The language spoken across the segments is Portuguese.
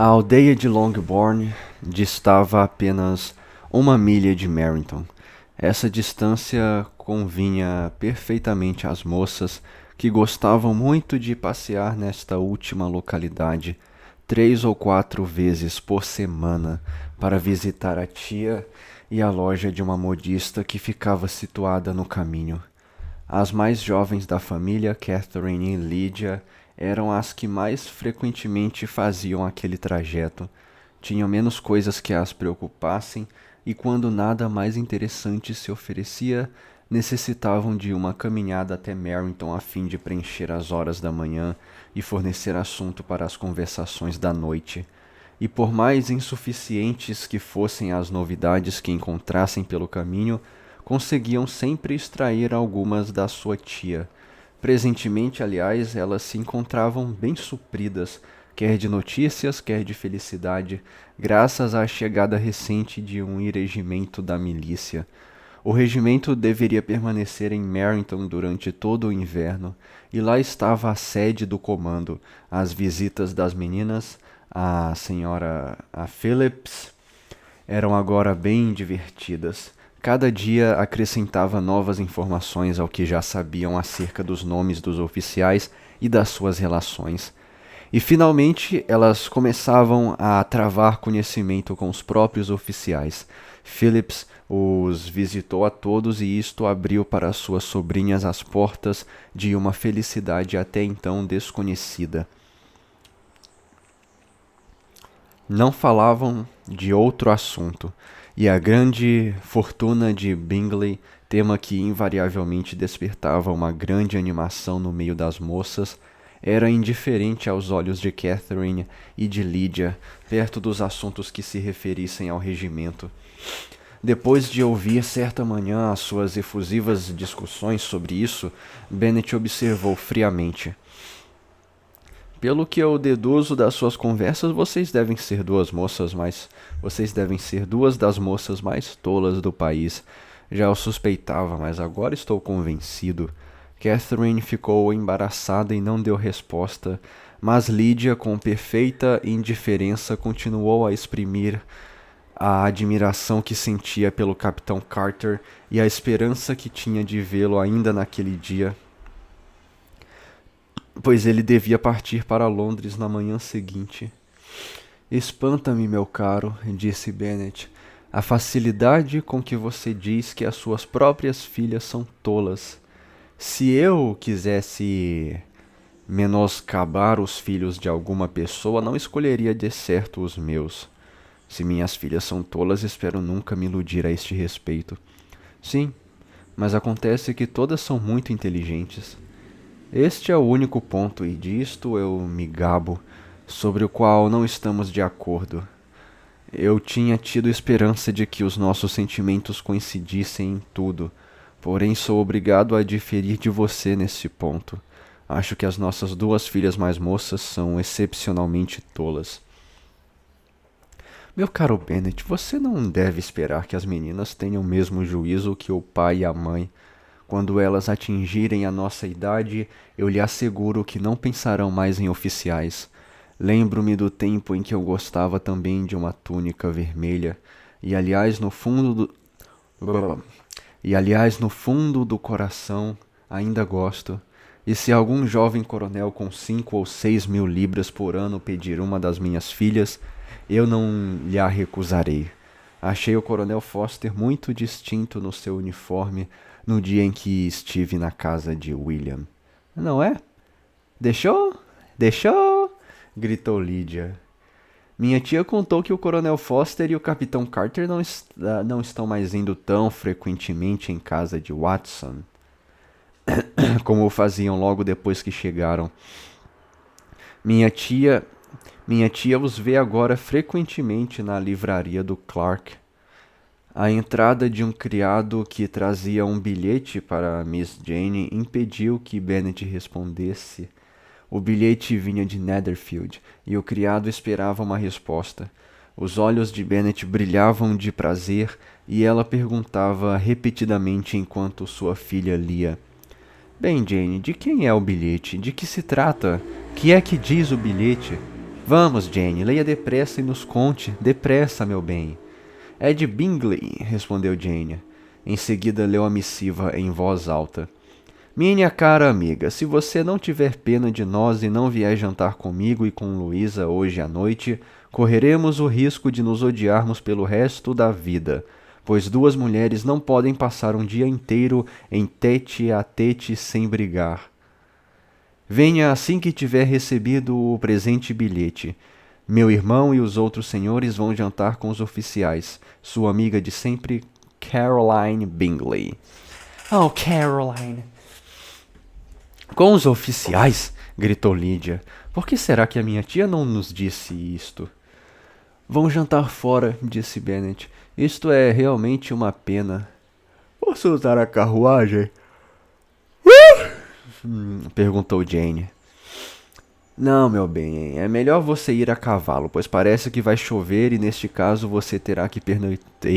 A aldeia de Longbourn distava apenas 1 milha de Merrington. Essa distância convinha perfeitamente às moças que gostavam muito de passear nesta última localidade 3 ou 4 vezes por semana para visitar a tia e a loja de uma modista que ficava situada no caminho. As mais jovens da família, Catherine e Lydia, eram as que mais frequentemente faziam aquele trajeto. Tinham menos coisas que as preocupassem e, quando nada mais interessante se oferecia, necessitavam de uma caminhada até Merrington a fim de preencher as horas da manhã e fornecer assunto para as conversações da noite. E por mais insuficientes que fossem as novidades que encontrassem pelo caminho, conseguiam sempre extrair algumas da sua tia. Presentemente, aliás, elas se encontravam bem supridas, quer de notícias, quer de felicidade, graças à chegada recente de um regimento da milícia. O regimento deveria permanecer em Merrington durante todo o inverno, e lá estava a sede do comando. As visitas das meninas, a Phillips, eram agora bem divertidas. Cada dia acrescentava novas informações ao que já sabiam acerca dos nomes dos oficiais e das suas relações. E finalmente elas começavam a travar conhecimento com os próprios oficiais. Phillips os visitou a todos e isto abriu para suas sobrinhas as portas de uma felicidade até então desconhecida. Não falavam de outro assunto, e a grande fortuna de Bingley, tema que invariavelmente despertava uma grande animação no meio das moças, era indiferente aos olhos de Catherine e de Lydia, perto dos assuntos que se referissem ao regimento. Depois de ouvir certa manhã as suas efusivas discussões sobre isso, Bennet observou friamente: pelo que eu deduzo das suas conversas, vocês devem ser duas das moças mais tolas do país. Já o suspeitava, mas agora estou convencido. Catherine ficou embaraçada e não deu resposta, mas Lydia, com perfeita indiferença, continuou a exprimir a admiração que sentia pelo Capitão Carter e a esperança que tinha de vê-lo ainda naquele dia, pois ele devia partir para Londres na manhã seguinte. Espanta-me, meu caro, disse Bennet, a facilidade com que você diz que as suas próprias filhas são tolas. Se eu quisesse menoscabar os filhos de alguma pessoa, não escolheria de certo os meus. Se minhas filhas são tolas, espero nunca me iludir a este respeito. Sim, mas acontece que todas são muito inteligentes. Este é o único ponto, e disto eu me gabo, sobre o qual não estamos de acordo. Eu tinha tido esperança de que os nossos sentimentos coincidissem em tudo, porém sou obrigado a diferir de você nesse ponto. Acho que as nossas duas filhas mais moças são excepcionalmente tolas. Meu caro Bennet, você não deve esperar que as meninas tenham o mesmo juízo que o pai e a mãe. Quando elas atingirem a nossa idade, eu lhe asseguro que não pensarão mais em oficiais. Lembro-me do tempo em que eu gostava também de uma túnica vermelha, e aliás, no fundo do coração, ainda gosto. E se algum jovem coronel com 5 ou 6 mil libras por ano pedir uma das minhas filhas, eu não lhe a recusarei. Achei o coronel Foster muito distinto no seu uniforme no dia em que estive na casa de William. Não é? Deixou? Deixou? Gritou Lydia. Minha tia contou que o coronel Foster e o capitão Carter não estão mais indo tão frequentemente em casa de Watson, como o faziam logo depois que chegaram. Minha tia, minha tia os vê agora frequentemente na livraria do Clark. A entrada de um criado que trazia um bilhete para Miss Jane impediu que Bennet respondesse. O bilhete vinha de Netherfield, e o criado esperava uma resposta. Os olhos de Bennet brilhavam de prazer, e ela perguntava repetidamente enquanto sua filha lia: Bem, Jane, de quem é o bilhete? De que se trata? Que é que diz o bilhete? Vamos, Jane, leia depressa e nos conte. Depressa, meu bem. É de Bingley, respondeu Jane. Em seguida leu a missiva em voz alta. Minha cara amiga, se você não tiver pena de nós e não vier jantar comigo e com Luísa hoje à noite, correremos o risco de nos odiarmos pelo resto da vida, pois duas mulheres não podem passar um dia inteiro em tete-a-tete sem brigar. Venha assim que tiver recebido o presente bilhete. Meu irmão e os outros senhores vão jantar com os oficiais. Sua amiga de sempre, Caroline Bingley. Oh, Caroline! Com os oficiais? Gritou Lídia. Por que será que a minha tia não nos disse isto? Vão jantar fora, disse Bennet. Isto é realmente uma pena. Posso usar a carruagem? Perguntou Jane. Não, meu bem, é melhor você ir a cavalo, pois parece que vai chover e neste caso você terá que pernoitar.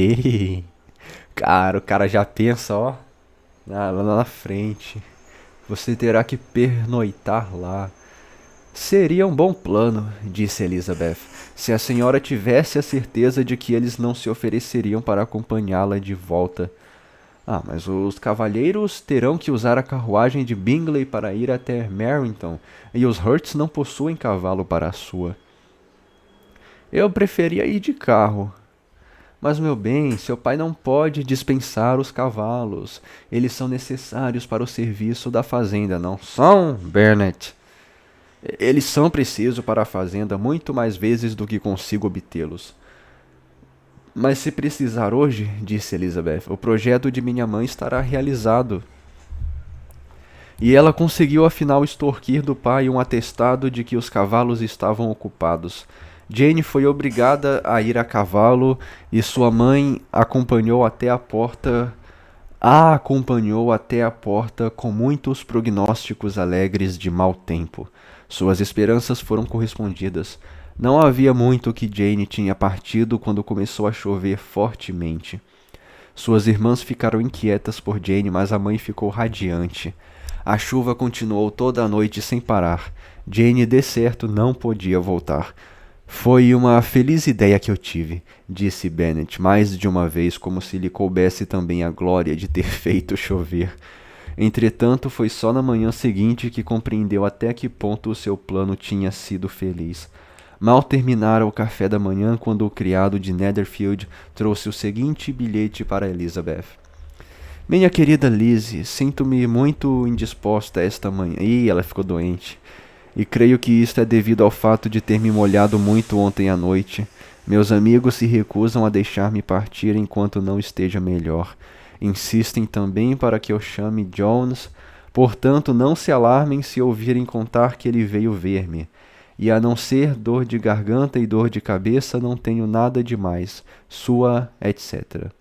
Cara, o cara já pensa, ó, lá na frente. Você terá que pernoitar lá. Seria um bom plano, disse Elizabeth, se a senhora tivesse a certeza de que eles não se ofereceriam para acompanhá-la de volta. Ah, mas os cavalheiros terão que usar a carruagem de Bingley para ir até Merrington, e os Hurts não possuem cavalo para a sua. Eu preferia ir de carro. Mas, meu bem, seu pai não pode dispensar os cavalos. Eles são necessários para o serviço da fazenda, não são, Bennet? Eles são precisos para a fazenda muito mais vezes do que consigo obtê-los. Mas se precisar hoje, disse Elizabeth, o projeto de minha mãe estará realizado. E ela conseguiu afinal extorquir do pai um atestado de que os cavalos estavam ocupados. Jane foi obrigada a ir a cavalo e sua mãe acompanhou até a porta com muitos prognósticos alegres de mau tempo. Suas esperanças foram correspondidas. Não havia muito que Jane tinha partido quando começou a chover fortemente. Suas irmãs ficaram inquietas por Jane, mas a mãe ficou radiante. A chuva continuou toda a noite sem parar. Jane, de certo, não podia voltar. Foi uma feliz ideia que eu tive, disse Bennet mais de uma vez, como se lhe coubesse também a glória de ter feito chover. Entretanto, foi só na manhã seguinte que compreendeu até que ponto o seu plano tinha sido feliz. Mal terminara o café da manhã quando o criado de Netherfield trouxe o seguinte bilhete para Elizabeth. Minha querida Lizzie, sinto-me muito indisposta esta manhã. Ih, ela ficou doente. E creio que isto é devido ao fato de ter me molhado muito ontem à noite. Meus amigos se recusam a deixar-me partir enquanto não esteja melhor. Insistem também para que eu chame Jones, portanto não se alarmem se ouvirem contar que ele veio ver-me. E a não ser dor de garganta e dor de cabeça, não tenho nada demais. Sua etc.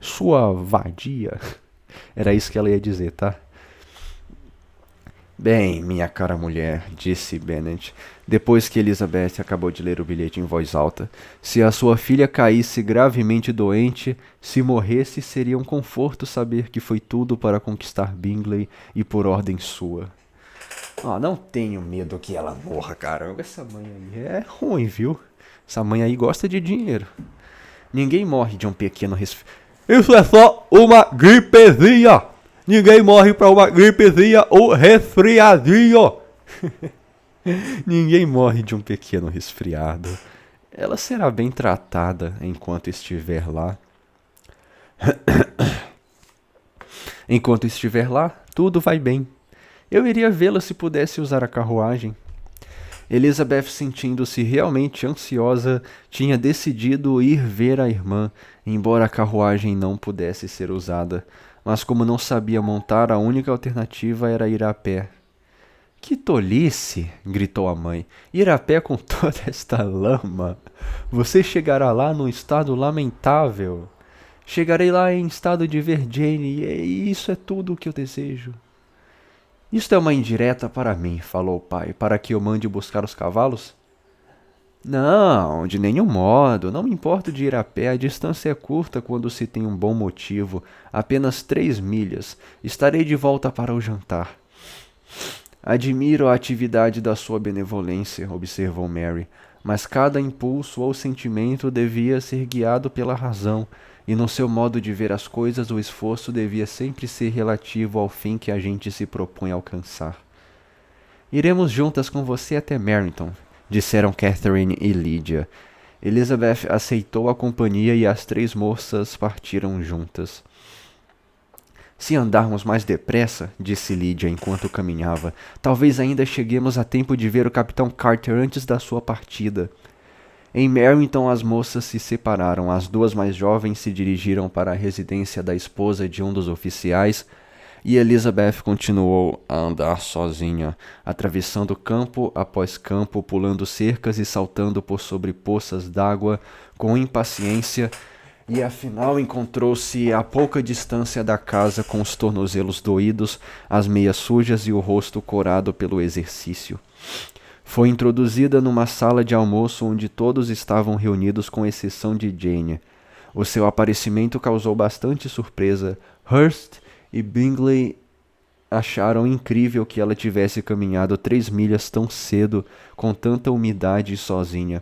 Sua vadia. Era isso que ela ia dizer, tá? Bem, minha cara mulher, disse Bennet, depois que Elizabeth acabou de ler o bilhete em voz alta, se a sua filha caísse gravemente doente, se morresse, seria um conforto saber que foi tudo para conquistar Bingley e por ordem sua. Não tenho medo que ela morra, caramba. Essa mãe aí é ruim, viu? Essa mãe aí gosta de dinheiro. Ninguém morre de um pequeno resfriado. Isso é só uma gripezinha! Ninguém morre pra uma gripezinha ou resfriadinho. Ninguém morre de um pequeno resfriado. Ela será bem tratada enquanto estiver lá. Enquanto estiver lá, tudo vai bem. Eu iria vê-la se pudesse usar a carruagem. Elizabeth, sentindo-se realmente ansiosa, tinha decidido ir ver a irmã, embora a carruagem não pudesse ser usada. Mas como não sabia montar, a única alternativa era ir a pé. Que tolice! Gritou a mãe. Ir a pé com toda esta lama? Você chegará lá num estado lamentável. Chegarei lá em estado de ver Jane, e isso é tudo o que eu desejo. Isto é uma indireta para mim, falou o pai, para que eu mande buscar os cavalos? Não, de nenhum modo. Não me importo de ir a pé. A distância é curta quando se tem um bom motivo. Apenas 3 milhas. Estarei de volta para o jantar. Admiro a atividade da sua benevolência, observou Mary, mas cada impulso ou sentimento devia ser guiado pela razão, e no seu modo de ver as coisas o esforço devia sempre ser relativo ao fim que a gente se propõe a alcançar. Iremos juntas com você até Merrington, disseram Catherine e Lydia. Elizabeth aceitou a companhia e as três moças partiram juntas. Se andarmos mais depressa, disse Lydia enquanto caminhava, talvez ainda cheguemos a tempo de ver o Capitão Carter antes da sua partida. Em Merrington as moças se separaram. As duas mais jovens se dirigiram para a residência da esposa de um dos oficiais, e Elizabeth continuou a andar sozinha, atravessando campo após campo, pulando cercas e saltando por sobre poças d'água com impaciência, e afinal encontrou-se a pouca distância da casa com os tornozelos doídos, as meias sujas e o rosto corado pelo exercício. Foi introduzida numa sala de almoço onde todos estavam reunidos com exceção de Jane. O seu aparecimento causou bastante surpresa. Hurst e Bingley acharam incrível que ela tivesse caminhado 3 milhas tão cedo, com tanta umidade e sozinha.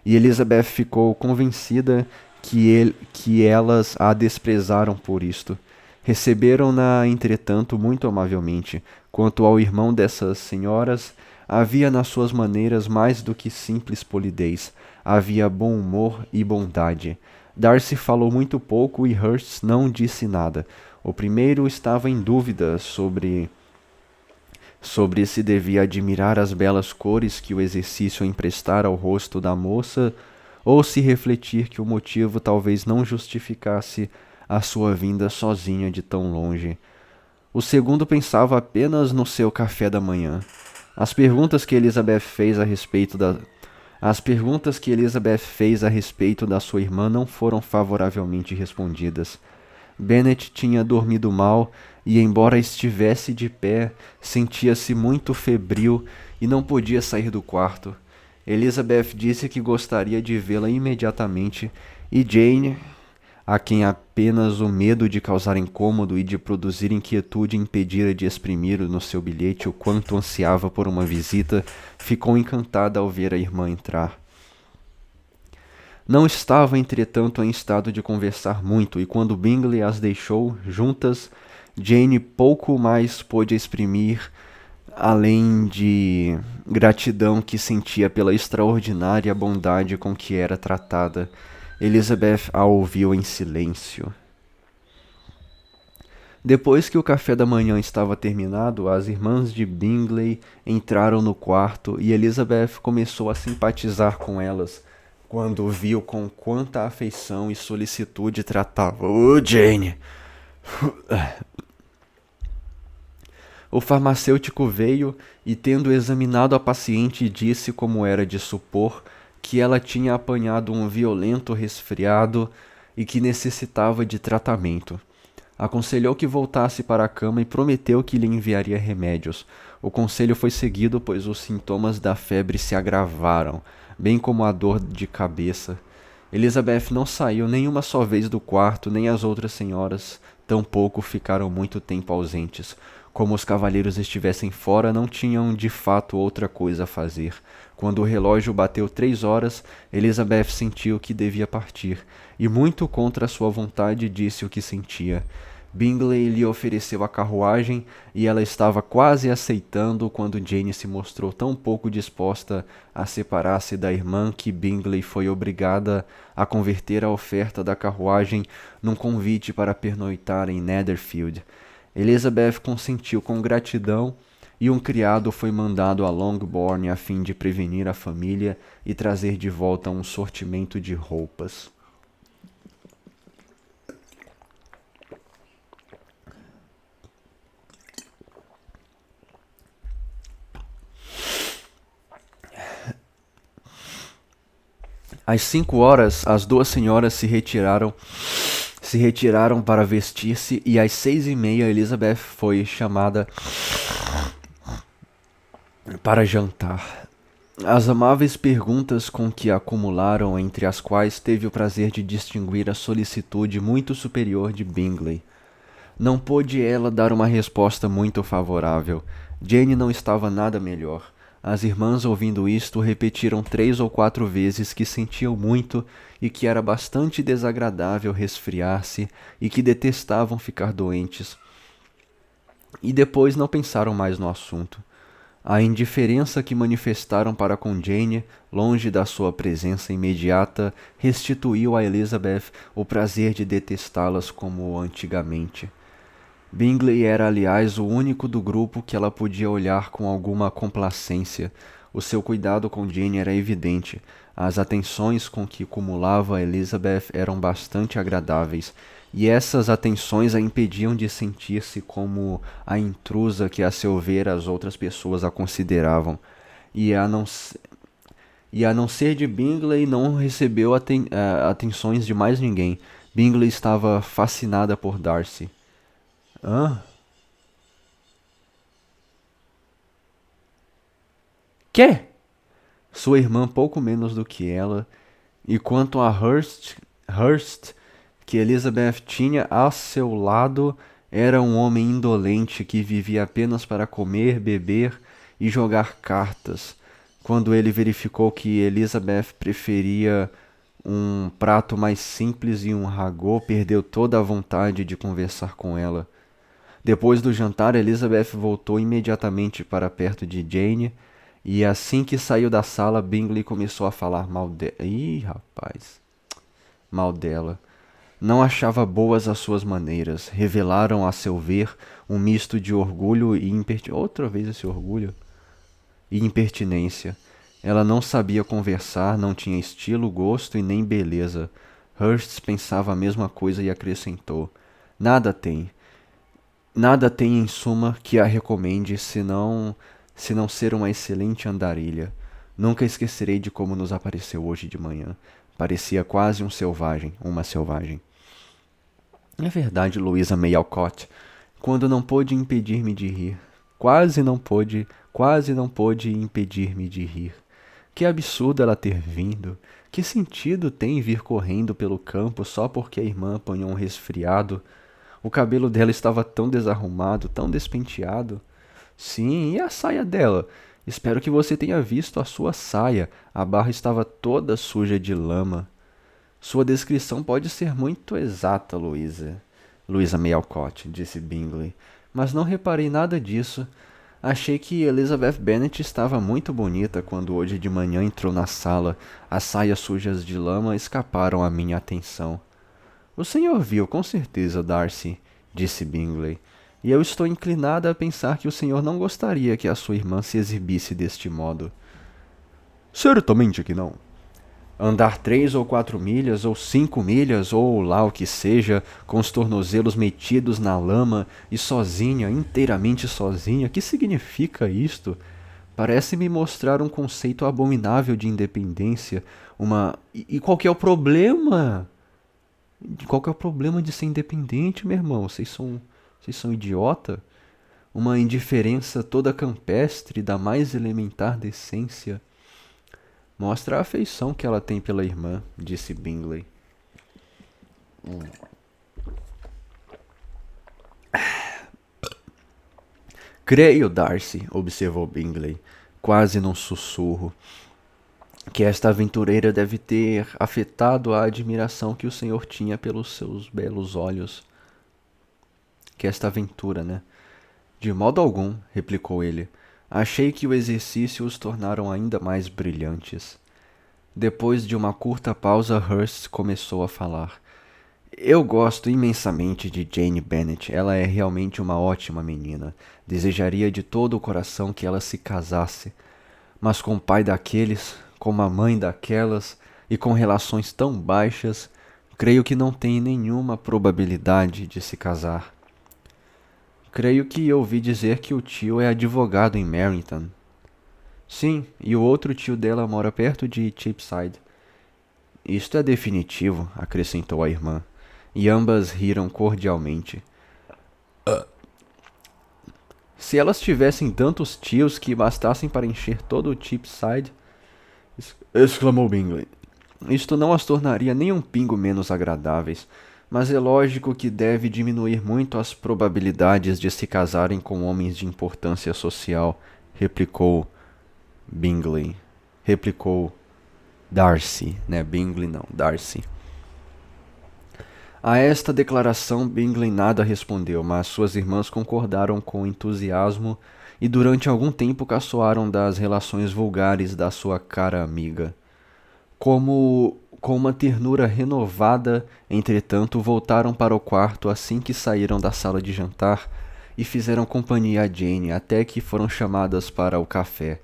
E Elizabeth ficou convencida que elas a desprezaram por isto. Receberam-na, entretanto, muito amavelmente. Quanto ao irmão dessas senhoras, havia nas suas maneiras mais do que simples polidez. Havia bom humor e bondade. Darcy falou muito pouco e Hurst não disse nada. O primeiro estava em dúvida sobre se devia admirar as belas cores que o exercício emprestara ao rosto da moça, ou se refletir que o motivo talvez não justificasse a sua vinda sozinha de tão longe. O segundo pensava apenas no seu café da manhã. As perguntas que Elizabeth fez a respeito da sua irmã não foram favoravelmente respondidas. Bennet tinha dormido mal e, embora estivesse de pé, sentia-se muito febril e não podia sair do quarto. Elizabeth disse que gostaria de vê-la imediatamente, e Jane, a quem apenas o medo de causar incômodo e de produzir inquietude impedira de exprimir no seu bilhete o quanto ansiava por uma visita, ficou encantada ao ver a irmã entrar. Não estava, entretanto, em estado de conversar muito, e quando Bingley as deixou juntas, Jane pouco mais pôde exprimir, além de gratidão que sentia pela extraordinária bondade com que era tratada. Elizabeth a ouviu em silêncio. Depois que o café da manhã estava terminado, as irmãs de Bingley entraram no quarto e Elizabeth começou a simpatizar com elas, quando viu com quanta afeição e solicitude tratava. Jane! O farmacêutico veio e, tendo examinado a paciente, disse, como era de supor, que ela tinha apanhado um violento resfriado e que necessitava de tratamento. Aconselhou que voltasse para a cama e prometeu que lhe enviaria remédios. O conselho foi seguido, pois os sintomas da febre se agravaram, bem como a dor de cabeça. Elizabeth não saiu nenhuma só vez do quarto, nem as outras senhoras, tampouco ficaram muito tempo ausentes. Como os cavalheiros estivessem fora, não tinham de fato outra coisa a fazer. Quando o relógio bateu 3 horas, Elizabeth sentiu que devia partir, e muito contra sua vontade disse o que sentia. Bingley lhe ofereceu a carruagem, e ela estava quase aceitando quando Jane se mostrou tão pouco disposta a separar-se da irmã que Bingley foi obrigada a converter a oferta da carruagem num convite para pernoitar em Netherfield. Elizabeth consentiu com gratidão e um criado foi mandado a Longbourn a fim de prevenir a família e trazer de volta um sortimento de roupas. Às 5 horas, as duas senhoras se retiraram para vestir-se e às 6:30 Elizabeth foi chamada para jantar. As amáveis perguntas com que a acumularam, entre as quais teve o prazer de distinguir a solicitude muito superior de Bingley. Não pôde ela dar uma resposta muito favorável. Jane não estava nada melhor. As irmãs, ouvindo isto, repetiram 3 ou 4 vezes que sentiam muito e que era bastante desagradável resfriar-se e que detestavam ficar doentes. E depois não pensaram mais no assunto. A indiferença que manifestaram para com Jane, longe da sua presença imediata, restituiu a Elizabeth o prazer de detestá-las como antigamente. Bingley era, aliás, o único do grupo que ela podia olhar com alguma complacência. O seu cuidado com Jane era evidente. As atenções com que cumulava Elizabeth eram bastante agradáveis, e essas atenções a impediam de sentir-se como a intrusa que, a seu ver, as outras pessoas a consideravam. E a não ser de Bingley, não recebeu atenções de mais ninguém. Bingley estava fascinada por Darcy. Hã? Quê? Sua irmã pouco menos do que ela, e quanto a Hurst, que Elizabeth tinha a seu lado, era um homem indolente que vivia apenas para comer, beber e jogar cartas. Quando ele verificou que Elizabeth preferia um prato mais simples e um ragô, perdeu toda a vontade de conversar com ela. Depois do jantar, Elizabeth voltou imediatamente para perto de Jane, e assim que saiu da sala, Bingley começou a falar mal dela. Ih, rapaz, mal dela. Não achava boas as suas maneiras. Revelaram, a seu ver, um misto de orgulho e outra vez esse orgulho e impertinência. Ela não sabia conversar, não tinha estilo, gosto e nem beleza. Hurst pensava a mesma coisa e acrescentou: Nada tem. Nada tem, em suma, que a recomende, se não ser uma excelente andarilha. Nunca esquecerei de como nos apareceu hoje de manhã. Parecia quase um selvagem, uma selvagem. É verdade, Louisa May Alcott, quando não pôde impedir-me de rir. Quase não pôde impedir-me de rir. Que absurdo ela ter vindo. Que sentido tem vir correndo pelo campo só porque a irmã apanhou um resfriado? O cabelo dela estava tão desarrumado, tão despenteado. Sim, e a saia dela? Espero que você tenha visto a sua saia. A barra estava toda suja de lama. Sua descrição pode ser muito exata, Louisa May Alcott, disse Bingley. Mas não reparei nada disso. Achei que Elizabeth Bennet estava muito bonita quando hoje de manhã entrou na sala. As saias sujas de lama escaparam à minha atenção. O senhor viu, com certeza, Darcy, disse Bingley, e eu estou inclinada a pensar que o senhor não gostaria que a sua irmã se exibisse deste modo. Certamente que não. Andar 3 ou 4 milhas, ou 5 milhas, ou lá o que seja, com os tornozelos metidos na lama e sozinha, inteiramente sozinha, que significa isto? Parece-me mostrar um conceito abominável de independência, E qual que é o problema? Qual que é o problema de ser independente, meu irmão? Vocês são idiota? Uma indiferença toda campestre da mais elementar decência. Mostra a afeição que ela tem pela irmã, disse Bingley. Creio, Darcy, observou Bingley, quase num sussurro, que esta aventureira deve ter afetado a admiração que o senhor tinha pelos seus belos olhos. Que esta aventura, né? De modo algum, replicou ele. Achei que o exercício os tornaram ainda mais brilhantes. Depois de uma curta pausa, Hurst começou a falar. Eu gosto imensamente de Jane Bennet. Ela é realmente uma ótima menina. Desejaria de todo o coração que ela se casasse. Mas com o pai daqueles, com uma mãe daquelas e com relações tão baixas, creio que não tem nenhuma probabilidade de se casar. Creio que ouvi dizer que o tio é advogado em Meryton. Sim, e o outro tio dela mora perto de Cheapside. Isto é definitivo, acrescentou a irmã, e ambas riram cordialmente. Se elas tivessem tantos tios que bastassem para encher todo o Cheapside, exclamou Bingley, isto não as tornaria nem um pingo menos agradáveis. mas é lógico que deve diminuir muito as probabilidades de se casarem com homens de importância social, replicou Bingley. Replicou Darcy, né? Bingley não, Darcy. A esta declaração Bingley nada respondeu, mas suas irmãs concordaram com entusiasmo e durante algum tempo caçoaram das relações vulgares da sua cara amiga. Como com uma ternura renovada, entretanto, voltaram para o quarto assim que saíram da sala de jantar e fizeram companhia a Jane até que foram chamadas para o café.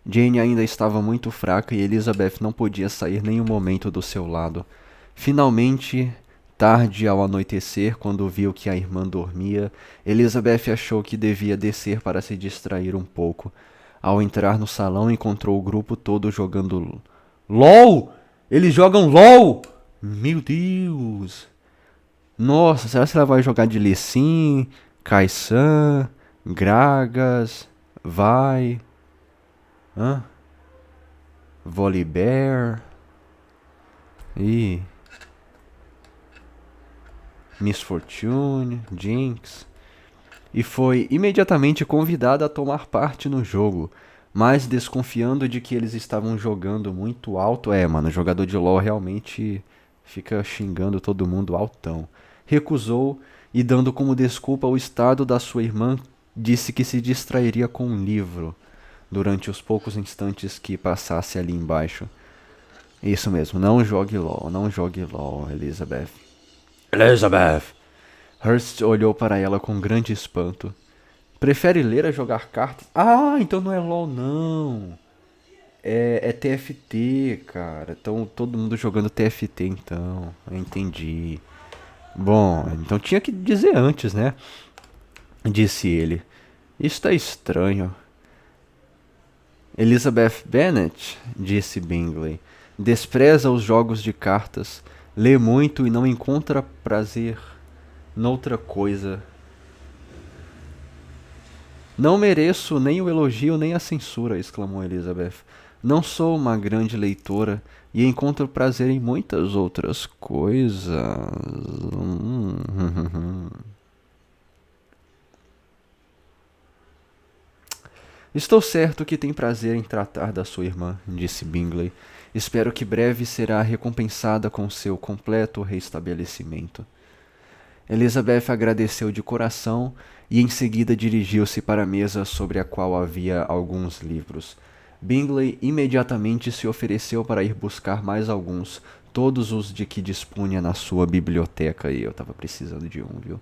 Jane ainda estava muito fraca e Elizabeth não podia sair nem um momento do seu lado. Finalmente, tarde ao anoitecer, quando viu que a irmã dormia, Elizabeth achou que devia descer para se distrair um pouco. Ao entrar no salão, encontrou o grupo todo jogando LOL! Eles jogam LOL! Meu Deus! Nossa, será que ela vai jogar de Lee Sin, Kai'San, Gragas, Vi, hã? Volibear e Miss Fortune, Jinx, e foi imediatamente convidada a tomar parte no jogo, mas desconfiando de que eles estavam jogando muito alto. Mano, o jogador de LoL realmente fica xingando todo mundo altão. Recusou e, dando como desculpa o estado da sua irmã, disse que se distrairia com um livro durante os poucos instantes que passasse ali embaixo. Isso mesmo, não jogue LoL, não jogue LoL, Elizabeth. Elizabeth! Hurst olhou para ela com grande espanto. Prefere ler a jogar cartas? Ah, então não é LoL não. É TFT, cara. Então todo mundo jogando TFT então. Eu entendi. Bom, então tinha que dizer antes, né? Disse ele. Está estranho. Elizabeth Bennet, disse Bingley, despreza os jogos de cartas, lê muito e não encontra prazer noutra coisa. Não mereço nem o elogio nem a censura, exclamou Elizabeth. Não sou uma grande leitora e encontro prazer em muitas outras coisas. Estou certo que tem prazer em tratar da sua irmã, disse Bingley. Espero que breve será recompensada com seu completo restabelecimento. Elizabeth agradeceu de coração e em seguida dirigiu-se para a mesa sobre a qual havia alguns livros. Bingley imediatamente se ofereceu para ir buscar mais alguns, todos os de que dispunha na sua biblioteca, e eu estava precisando de um, viu?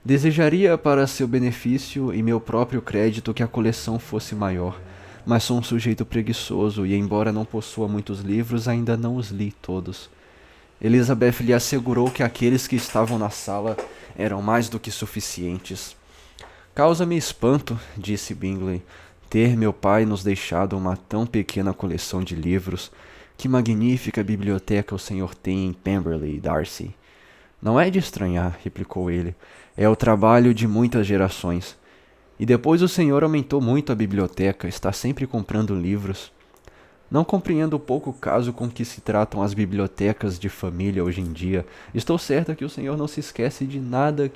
Desejaria para seu benefício e meu próprio crédito que a coleção fosse maior, mas sou um sujeito preguiçoso e, embora não possua muitos livros, ainda não os li todos. Elizabeth lhe assegurou que aqueles que estavam na sala eram mais do que suficientes. Causa-me espanto, disse Bingley, ter meu pai nos deixado uma tão pequena coleção de livros. Que magnífica biblioteca o senhor tem em Pemberley, Darcy. Não é de estranhar, replicou ele. É o trabalho de muitas gerações. E depois o senhor aumentou muito a biblioteca, está sempre comprando livros. Não compreendo o pouco caso com que se tratam as bibliotecas de família hoje em dia. Estou certa que o senhor não se esquece de nada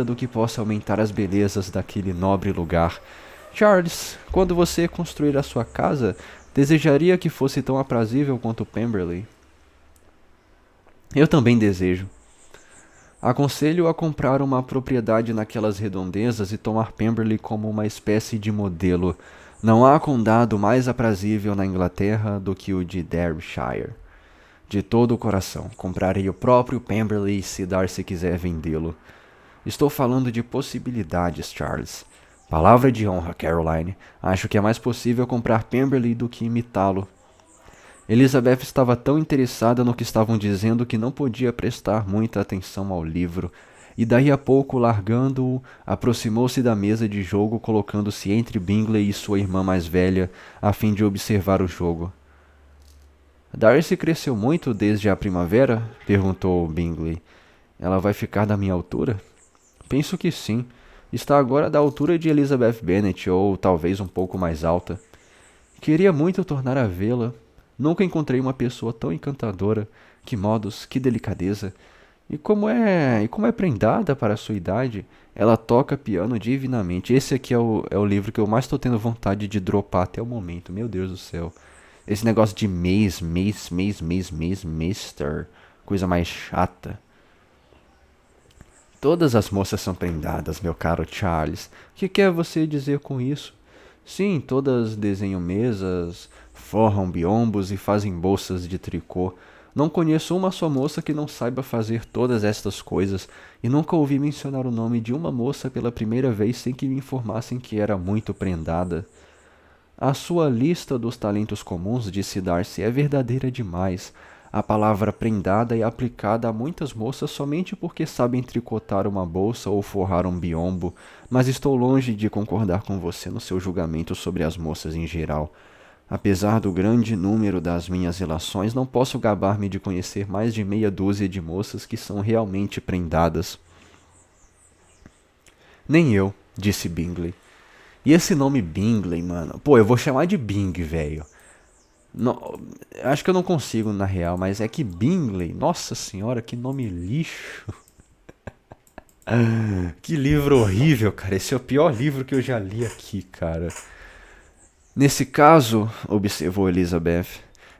do que possa aumentar as belezas daquele nobre lugar. Charles, quando você construir a sua casa, desejaria que fosse tão aprazível quanto Pemberley? Eu também desejo. Aconselho a comprar uma propriedade naquelas redondezas e tomar Pemberley como uma espécie de modelo. Não há condado mais aprazível na Inglaterra do que o de Derbyshire. De todo o coração, comprarei o próprio Pemberley se Darcy quiser vendê-lo. Estou falando de possibilidades, Charles. Palavra de honra, Caroline. Acho que é mais possível comprar Pemberley do que imitá-lo. Elizabeth estava tão interessada no que estavam dizendo que não podia prestar muita atenção ao livro, e daí a pouco, largando-o, aproximou-se da mesa de jogo, colocando-se entre Bingley e sua irmã mais velha, a fim de observar o jogo. Darcy cresceu muito desde a primavera? Perguntou Bingley. Ela vai ficar da minha altura? Penso que sim. Está agora da altura de Elizabeth Bennet, ou talvez um pouco mais alta. Queria muito tornar a vê-la. Nunca encontrei uma pessoa tão encantadora. Que modos, que delicadeza. E como é prendada para a sua idade. Ela toca piano divinamente. Esse aqui é o livro que eu mais estou tendo vontade de dropar até o momento. Meu Deus do céu. Esse negócio de mister. Coisa mais chata. Todas as moças são prendadas, meu caro Charles. O que quer você dizer com isso? Sim, todas desenham mesas, forram biombos e fazem bolsas de tricô. Não conheço uma só moça que não saiba fazer todas estas coisas, e nunca ouvi mencionar o nome de uma moça pela primeira vez sem que me informassem que era muito prendada. A sua lista dos talentos comuns, disse Darcy, é verdadeira demais. A palavra prendada é aplicada a muitas moças somente porque sabem tricotar uma bolsa ou forrar um biombo, mas estou longe de concordar com você no seu julgamento sobre as moças em geral. Apesar do grande número das minhas relações, não posso gabar-me de conhecer mais de meia dúzia de moças que são realmente prendadas. Nem eu, disse Bingley. E esse nome Bingley, mano? Pô, eu vou chamar de Bing, velho. Acho que eu não consigo, na real, mas é que Bingley, nossa senhora, que nome lixo. Que livro horrível, cara. Esse é o pior livro que eu já li aqui, cara. Nesse caso, observou Elizabeth,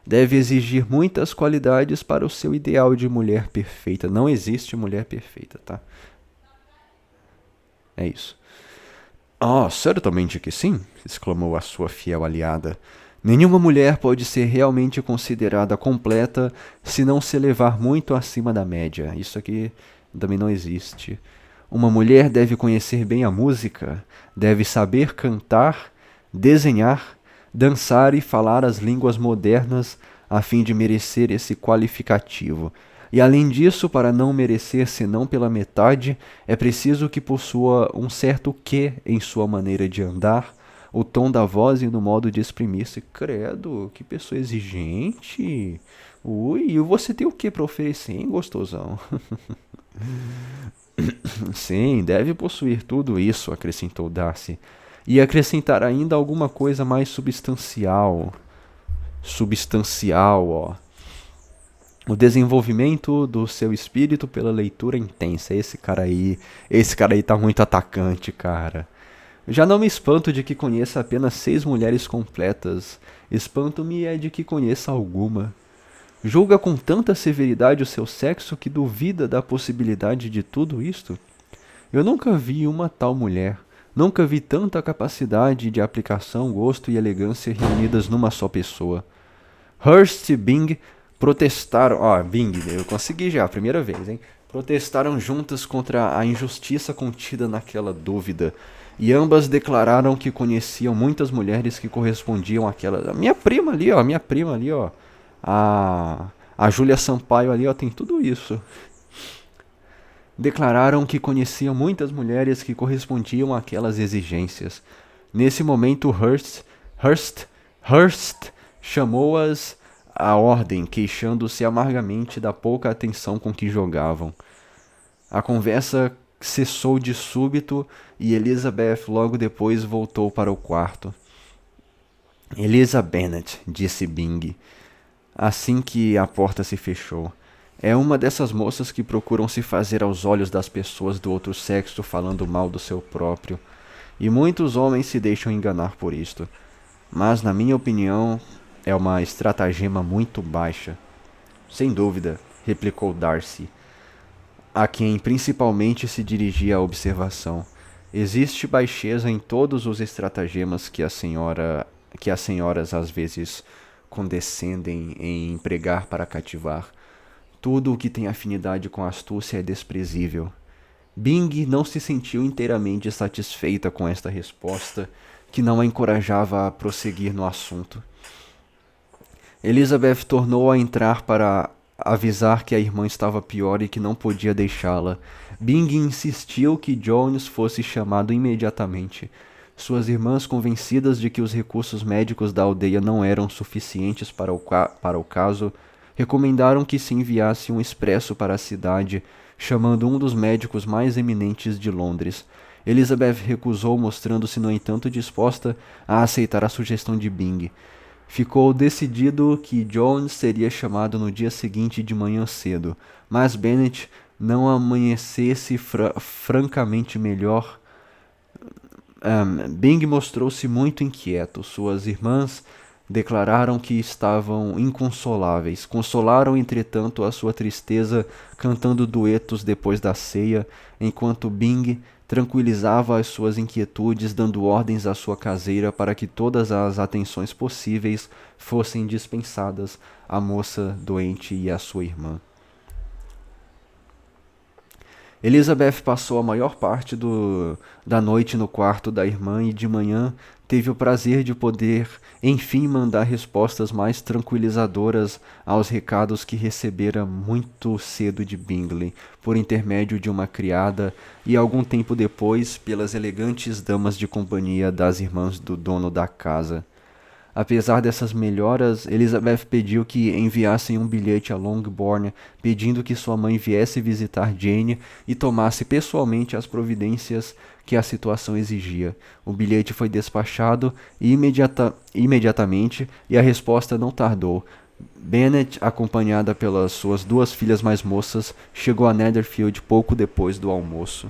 deve exigir muitas qualidades para o seu ideal de mulher perfeita. Não existe mulher perfeita, tá? É isso. Ah, certamente que sim, exclamou a sua fiel aliada. Nenhuma mulher pode ser realmente considerada completa se não se elevar muito acima da média. Isso aqui também não existe. Uma mulher deve conhecer bem a música, deve saber cantar, desenhar, dançar e falar as línguas modernas a fim de merecer esse qualificativo. E além disso, para não merecer senão pela metade, é preciso que possua um certo quê em sua maneira de andar, o tom da voz e no modo de exprimir-se. Credo, que pessoa exigente. Ui, e você tem o que para oferecer, hein, gostosão? Sim, deve possuir tudo isso, acrescentou Darcy. E acrescentar ainda alguma coisa mais substancial. Substancial, ó. O desenvolvimento do seu espírito pela leitura intensa. Esse cara aí tá muito atacante, cara. Já não me espanto de que conheça apenas 6 mulheres completas. Espanto-me é de que conheça alguma. Julga com tanta severidade o seu sexo que duvida da possibilidade de tudo isto? Eu nunca vi uma tal mulher. Nunca vi tanta capacidade de aplicação, gosto e elegância reunidas numa só pessoa. Hurst e Bing protestaram. Ó, Bing, eu consegui já, a primeira vez, hein? Protestaram juntas contra a injustiça contida naquela dúvida. E ambas declararam que conheciam muitas mulheres que correspondiam àquela. A minha prima ali, ó. A Júlia Sampaio ali, ó, tem tudo isso. Declararam que conheciam muitas mulheres que correspondiam àquelas exigências. Nesse momento, Hurst chamou-as à ordem, queixando-se amargamente da pouca atenção com que jogavam. A conversa cessou de súbito e Elizabeth logo depois voltou para o quarto. Eliza Bennet, disse Bing, assim que a porta se fechou. É uma dessas moças que procuram se fazer aos olhos das pessoas do outro sexo falando mal do seu próprio. E muitos homens se deixam enganar por isto. Mas, na minha opinião, é uma estratagema muito baixa. Sem dúvida, replicou Darcy, a quem principalmente se dirigia a observação. Existe baixeza em todos os estratagemas que as senhoras às vezes condescendem em empregar para cativar. Tudo o que tem afinidade com a astúcia é desprezível. Bing não se sentiu inteiramente satisfeita com esta resposta, que não a encorajava a prosseguir no assunto. Elizabeth tornou a entrar para avisar que a irmã estava pior e que não podia deixá-la. Bing insistiu que Jones fosse chamado imediatamente. Suas irmãs, convencidas de que os recursos médicos da aldeia não eram suficientes para o caso, recomendaram que se enviasse um expresso para a cidade, chamando um dos médicos mais eminentes de Londres. Elizabeth recusou, mostrando-se, no entanto, disposta a aceitar a sugestão de Bing. Ficou decidido que Jones seria chamado no dia seguinte de manhã cedo, mas Bennet não amanhecesse francamente melhor. Bing mostrou-se muito inquieto. Suas irmãs declararam que estavam inconsoláveis. Consolaram, entretanto, a sua tristeza cantando duetos depois da ceia, enquanto Bing tranquilizava as suas inquietudes, dando ordens à sua caseira para que todas as atenções possíveis fossem dispensadas à moça doente e à sua irmã. Elizabeth passou a maior parte da noite no quarto da irmã e de manhã teve o prazer de poder, enfim, mandar respostas mais tranquilizadoras aos recados que recebera muito cedo de Bingley, por intermédio de uma criada, e algum tempo depois pelas elegantes damas de companhia das irmãs do dono da casa. Apesar dessas melhoras, Elizabeth pediu que enviassem um bilhete a Longbourn, pedindo que sua mãe viesse visitar Jane e tomasse pessoalmente as providências que a situação exigia. O bilhete foi despachado imediatamente e a resposta não tardou. Bennet, acompanhada pelas suas duas filhas mais moças, chegou a Netherfield pouco depois do almoço.